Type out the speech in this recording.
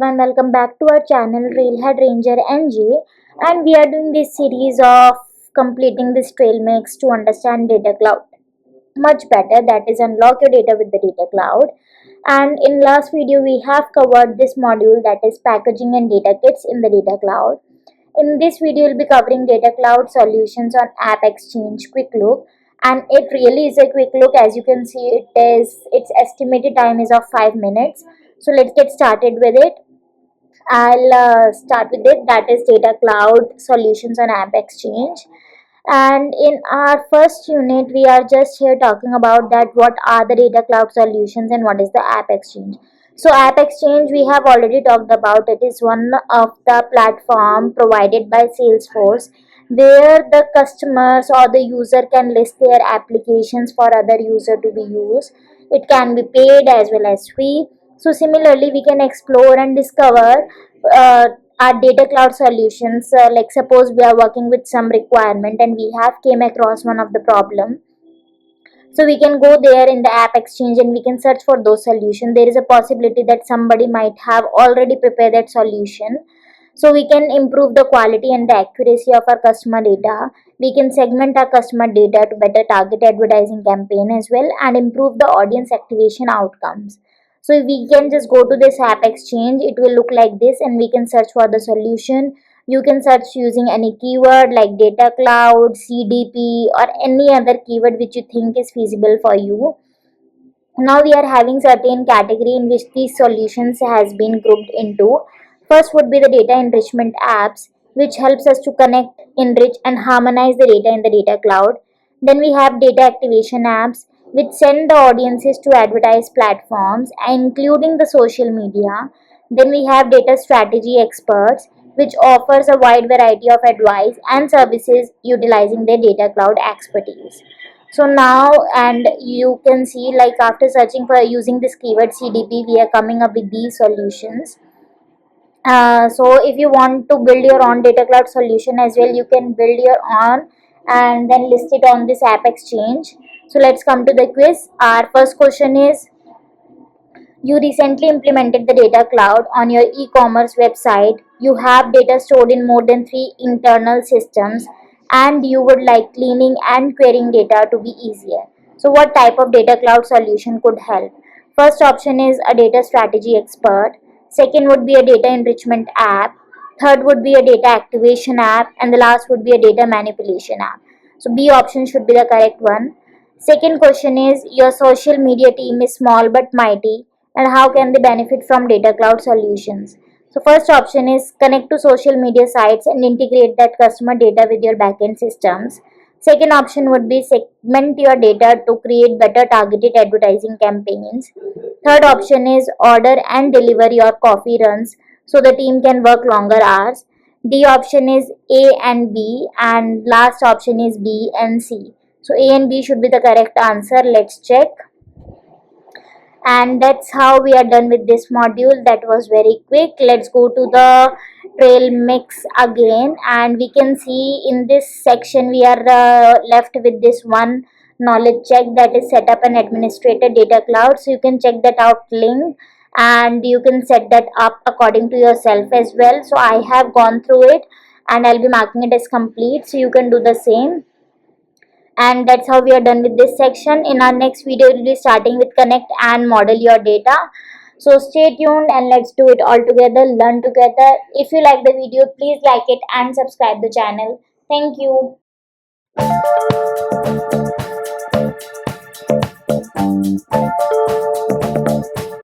everyone, welcome back to our channel Railhead Ranger NJ, and we are doing this series of completing this trail mix to understand data cloud much better, that is unlock your data with the data cloud. And in last video we have covered this module, that is packaging and data kits in the data cloud. In this video we'll be covering data cloud solutions on AppExchange quick look, and it really is a quick look. As you can see, its estimated time is of 5 minutes. So let's get started with it. I'll start with it, that is data cloud solutions on AppExchange. And in our first unit we are just here talking about that what are the data cloud solutions and what is the AppExchange. So AppExchange we have already talked about. It is one of the platform provided by Salesforce where the customers or the user can list their applications for other user to be used. It can be paid as well as free. So similarly we can explore and discover uh, our data cloud solutions. Like suppose we are working with some requirement and we have came across one of the problem, so we can go there in the AppExchange and we can search for those solutions. There is a possibility that somebody might have already prepared that solution, so we can improve the quality and the accuracy of our customer data. We can segment our customer data to better target advertising campaign as well and improve the audience activation outcomes. So we can just go to this AppExchange, it will look like this, and we can search for the solution. You can search using any keyword like data cloud, CDP, or any other keyword which you think is feasible for you. Now we are having certain category in which these solutions has been grouped into. First would be the data enrichment apps, which helps us to connect, enrich and harmonize the data in the data cloud. Then we have data activation apps, which send the audiences to advertise platforms including the social media. Then we have data strategy experts, which offers a wide variety of advice and services utilizing their data cloud expertise. So now, and you can see, like after searching for using this keyword CDP, we are coming up with these solutions. So if you want to build your own data cloud solution as well, you can build your own and then list it on this AppExchange. So let's come to the quiz. Our first question is, you recently implemented the data cloud on your e-commerce website. You have data stored in more than 3 internal systems and you would like cleaning and querying data to be easier. So what type of data cloud solution could help? First option is a data strategy expert. Second would be a data enrichment app. Third would be a data activation app, and the last would be a data manipulation app. So B option should be the correct one. Second question is, your social media team is small but mighty, and how can they benefit from data cloud solutions? So first option is connect to social media sites and integrate that customer data with your backend systems. Second option would be segment your data to create better targeted advertising campaigns. Third option is order and deliver your coffee runs so the team can work longer hours. D option is A and B, and last option is B and C. So A and B should be the correct answer. Let's check. And that's how we are done with this module. That was very quick. Let's go to the trail mix again, and we can see in this section we are left with this one knowledge check, that is set up an administrator data cloud. So you can check that out link and you can set that up according to yourself as well. So I have gone through it and I'll be marking it as complete, so you can do the same. And that's how we are done with this section. In our next video we'll be starting with connect and model your data. So stay tuned and let's do it all together, learn together. If you like the video, please like it and subscribe the channel. Thank you.